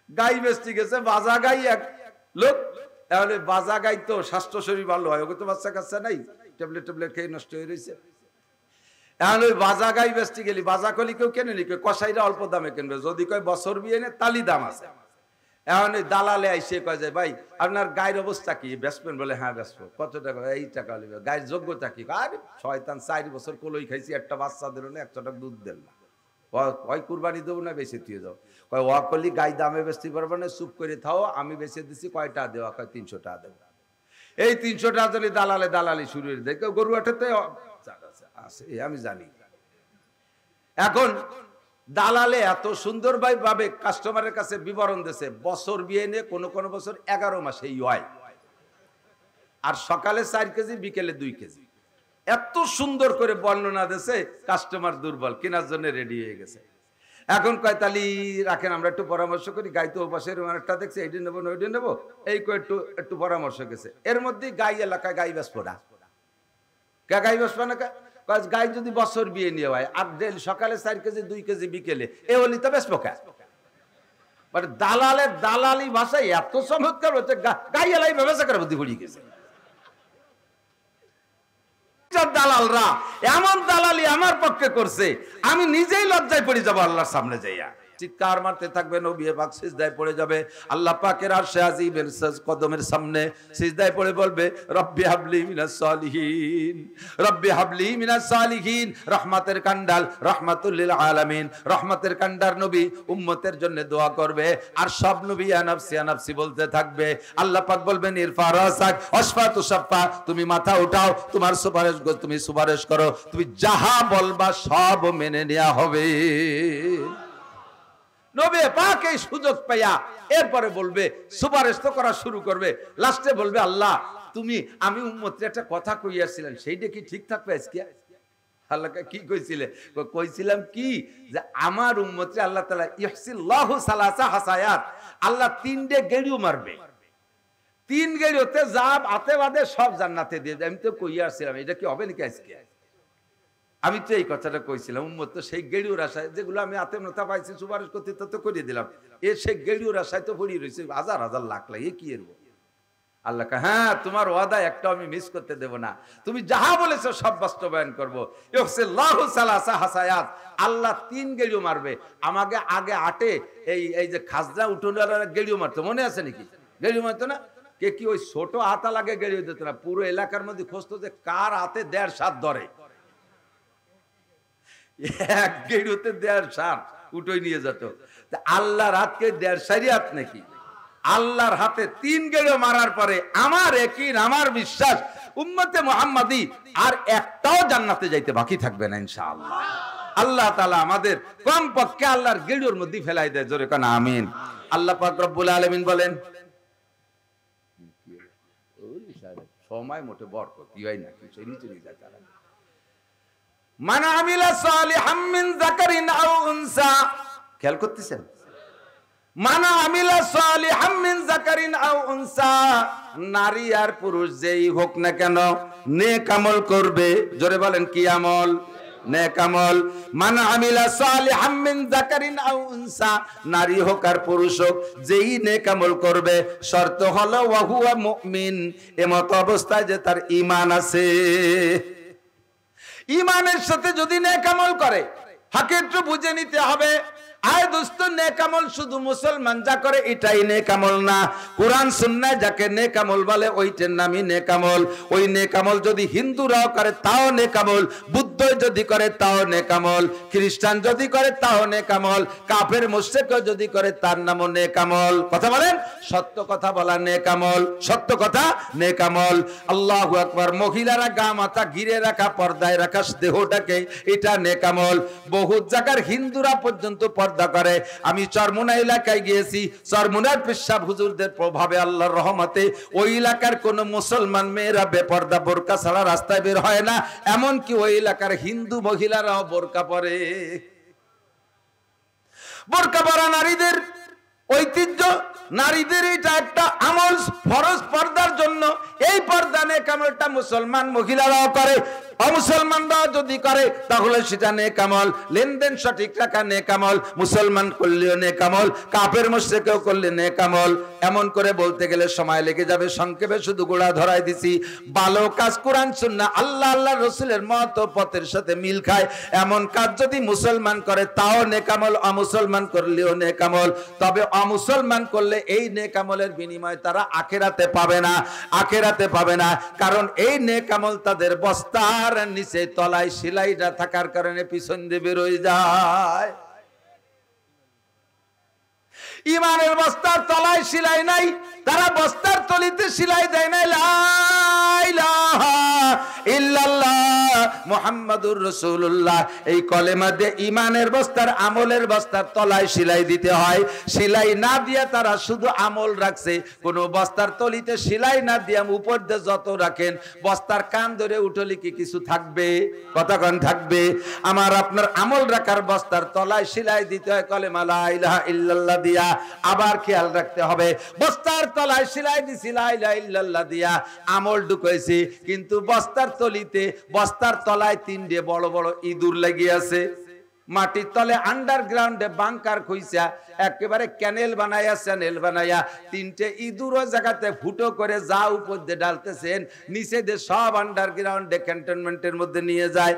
গাই বেচতে গেছে, বাজা গাই এক লোক। তাহলে বাজা গাই তো স্বাস্থ্য শরীর ভালো হয়, ওকে তো বাচ্চা কাচ্চা নাই, ট্যাবলেট ট্যাবলেট খেয়ে নষ্ট হয়ে রয়েছে। এখন ওই বাজা গাই বেচতে গেলি, বাজা কলি কেউ কেনে নি, কসাইরা অল্প দামে কিনবে, যদি কয় বছর বিয়ে নে তালি দাম আছে। এখন ওই দালালে আইসে কয় যায়, ভাই আপনার গায়ের অবস্থা কি, বেচবেন? বলে হ্যাঁ বেচবো। কত টাকা? এই টাকা হলে। গায়ের যোগ্যতা কি? আরে শয়তান, 4 বছর কোলই খাইছি, একটা বাচ্চা দিল না, 100 টাকা দুধ দেন না, ওই কুরবানি দেবো না, বেঁচে দিয়ে যাও। কয় ওয়া করলি গাই দামে বেচতে পারবো না, চুপ করে থাও, আমি বেঁচে দিচ্ছি। কয়টা দেওয়া? কয় 300 টাকা দেবো। এই 300 টাকা দিলে দালালে দালালি শুরু হয়ে দেয়। গরু হাটেতে আছে, আমি জানি। এখন দালালে এত সুন্দর ভাবে কাস্টমারের কাছে বিবরণ দিয়েছে, বছর বিয়ে নিয়ে কোনো কোনো বছর 11 মাসেই হয়, আর সকালে 4 কেজি, বিকেলে 2 কেজি। এত সুন্দর করে বর্ণনা দিয়েছে, কাস্টমার দুর্বল, কেনার জন্য রেডি হয়ে গেছে। এখন কয় তালি রাখেন, আমরা একটু পরামর্শ করি। গাই তো পাশের একটা দেখছে, এইটা নেবো না ওইটা নেবো, এই কয় একটু পরামর্শ গেছে। এর মধ্যে গাই এলাকায় গাই বেচবো না। গাই বেচবো না, গাই যদি বছর বিয়ে নিয়ে হয়, আর সকালে 4 কেজি 2 কেজি, বিকেলে এ হলি তো বেচবো কে? বাট দালালের দালালি ভাষায় এত চমৎকার হচ্ছে, গাই এলাই ব্যবসা করে বুদ্ধি পড়িয়ে গেছে। দালালরা এমন দালালি আমার পক্ষে করছে, আমি নিজেই লজ্জায় পড়ে যাবো আল্লাহর সামনে যাইয়া। চিৎকার মারতে থাকবে, নবী পাক সিজদায় পড়ে যাবে, আল্লাহ পাকের আরশে আজিমের কদমের সামনে সিজদায় পড়ে বলবে, রব্বি হাবলি মিনাস সালিহিন, রব্বি হাবলি মিনাস সালিহিন। রহমতের কান্ডাল, রাহমাতুল লিল আলামিন, রহমতের কান্ডার নবী উম্মতের জন্য দোয়া করবে, আর সব নবী ইয়া নাফসি ইয়া নাফসি বলতে থাকবে। আল্লাহ পাক বলবেন, ইরফা রাসাক ওয়াশফা তুশাফা, তুমি মাথা উঠাও, তোমার সুপারিশ তুমি সুপারিশ করো, তুমি যাহা বলবা সব মেনে নেওয়া হবে। নবী পাক এই সুযোগ পাইয়া এরপরে বলবে, সুপারিশ তো করা শুরু করবে। লাস্টে বলবে, আল্লাহ তুমি, আমি উম্মতের একটা কথা কইয়াছিলাম, সেইটা কি ঠিক থাকবে আজকে? আল্লাহকে কি কইছিলে? কইছিলাম কি, যে আমার উম্মতে আল্লাহ তাআলা ইহসিল্লাহু সালাসা হাসায়াত, আল্লাহ 3টে গেড়িও মারবে, 3 গেড়িওতে যা আতে বাদে সব জান্নাতে দিয়ে দেয়। আমি তো কইয়াছিলাম, এটা কি হবে নাকি আজকে? আমি তো এই কথাটা কইছিলাম, উম্মত তো সেই গেড়িওর আশায়, যেগুলো আমি হাতে নতা পাইছি সুপারিশ করতে তো করিয়ে দিলাম, এ সেই গেড়িওর আশায় তো পড়িয়ে রয়েছে হাজার হাজার লাখ লাখ। এ কি এর? আল্লাহ হ্যাঁ, তোমার ওয়াদা একটা আমি মিস করতে দেব না, তুমি যাহা বলেছো সব বাস্তবায়ন করবো। আল্লাহ 3 গেড়িও মারবে। আমাকে আগে 8 এই যে খাজনা উঠোনার গেড়িও মারতো, মনে আছে নাকি? গেড়িও মারতো না? কে কি ওই ছোট হাতা লাগে গেড়িও দিত না? পুরো এলাকার মধ্যে খুঁজতো যে কার হাতে 1.5 সাত ধরে, এক গেড়িওতে 1.5 সাত উঠোই নিয়ে যেত। আল্লাহর হাতকে 1.5 সারি হাত নাকি? আল্লাহর হাতে 3 গেড়িও মারার পরে আমার ইয়াকিন, আমার বিশ্বাস, উম্মতে মুহাম্মাদি আর একটাও জান্নাতে যাইতে বাকি থাকবে না ইনশাআল্লাহ। আল্লাহ তাআলা আমাদের কম পক্ষে আল্লাহর গেড়িওর মধ্যে ফেলাই দেয়, জোরে কোন আমিন। আল্লাহ পাক রব্বুল আলামিন বলেন, সময় মোটে বরকত হয় না, কিছু নিচে নিয়ে যায় তারা। মান আমিলা সালিহাম মিন যাকারিন আও উনসা, খেয়াল করতেছেন? মান আমিলা সালিহাম মিন যাকারিন আও উনসা, নারী আর পুরুষ যেই হোক না কেন নেক আমল করবে। জোরে বলেন, কি আমল? নেক আমল। মান আমিলা সালিহাম মিন যাকারিন আও উনসা, নারী হোক আর পুরুষ হোক, যেই নেক আমল করবে, শর্ত হলো ওয়া হুয়া মুমিন, এমত অবস্থায় যে তার ঈমান আছে। ঈমানের সাথে যদি নেক আমল করে, হাকে একটু বুঝে নিতে হবে। আয় দোস্ত, নেক আমল শুধু মুসলমান যা করে এটাই নেক আমল না। কোরআন সুন্নাহ যাকে নেক আমল বলে ওইটার নামই নেক আমল। ওই নেক আমল যদি হিন্দুরাও করে তাও নেক আমল, বুদ্ধ যদি করে তাও নেক আমল, খ্রিস্টান যদি করে তাও নেক আমল, কাফের মুশরিকও যদি করে তার নামও নেক আমল। কথা বলেন, সত্য কথা বলা নেক আমল, সত্য কথা নেক আমল। আল্লাহু আকবার। মহিলারা গা মাথা ঘিরে রাখা, পর্দায় রাখা দেহটাকে, এটা নেক আমল। বহু জায়গার হিন্দুরা পর্যন্ত পর্দা করে। আমি চরমুনা এলাকায় গিয়েছি, চরমুনার পেশাব হুজুরদের প্রভাবে আল্লাহর রহমতে ওই এলাকার কোন মুসলমান মেয়েরা বেপর্দা বোরকা ছাড়া রাস্তায় বের হয় না, এমনকি ওই এলাকার হিন্দু মহিলারাও বোরকা পরে। বোরকা পরা নারীদের ঐতিহ্য, নারীদের এটা একটা আমল ফরজ পর্দার জন্য। এই পর্দা নেক আমলটা মুসলমান মহিলারাও করে। অমুসলমানরা যদি করে তাহলে সেটা নেক আমল, লেনদেন সঠিক রাখা নেক আমল, মুসলমান করলেও নেক আমল, কাফের মুশরিকও করলে নেক আমল। এমন করে বলতে গেলে সময় লেগে যাবে, সংক্ষেপে শুধু গোড়া ধরাই দিছি। ভালো কাজ কোরআন সুন্নাহ আল্লাহ আল্লাহ রাসূলের মত ও পথের সাথে মিল খায় এমন কাজ যদি মুসলমান করে তাও নেক আমল, অমুসলমান করলেও নেক আমল। তবে অমুসলমান করলে এই নেক আমলের বিনিময় তারা আখিরাতে পাবে না, আখিরাতে পাবে না। কারণ এই নেক আমল তাদের বস্তার নিচে তলায় সেলাইটা থাকার কারণে পিছন দিয়ে বের হয়ে যায়। ইমানের বস্তার তলায় সেলাই নাই, তারা বস্তার তলিতে সেলাই দেয় না লা ইলাহা ইল্লাল্লাহ মুহাম্মাদুর রাসূলুল্লাহ। এই কলেমা দিয়ে ইমানের বস্তার, আমলের বস্তার তলায় সেলাই দিতে হয়। সেলাই না দিয়ে তারা শুধু আমল রাখছে, কোন বস্তার তলিতে সেলাই না দিয়ে উপর দিয়ে যত রাখেন বস্তার কান ধরে উঠলে কি কিছু থাকবে? কতক্ষণ থাকবে? আমার আপনার আমল রাখার বস্তার তলায় সেলাই দিতে হয় কলেমা লা ইলাহা ইল্লাল্লাহ দিয়া। আবার খেয়াল রাখতে হবে, বস্তার তলায় সেলাই দিছি লা ইলাহা ইল্লাল্লাহ দিয়া, আমল ঢুকাইছি, কিন্তু বস্তার তলিতে, বস্তার তলায় তিনটে বড় বড় ইঁদুর লেগে আছে। মাটির তলে আন্ডারগ্রাউন্ডে বাংকার খুইছা একেবারে ক্যানেল বানাইয়া, চ্যানেল বানাইয়া তিনটে ইঁদুর জায়গাতে ফুটো করে যা উপর দিয়ে ডালতেছেন নিচে দিয়ে সব আন্ডারগ্রাউন্ডে ক্যান্টনমেন্টের মধ্যে নিয়ে যায়।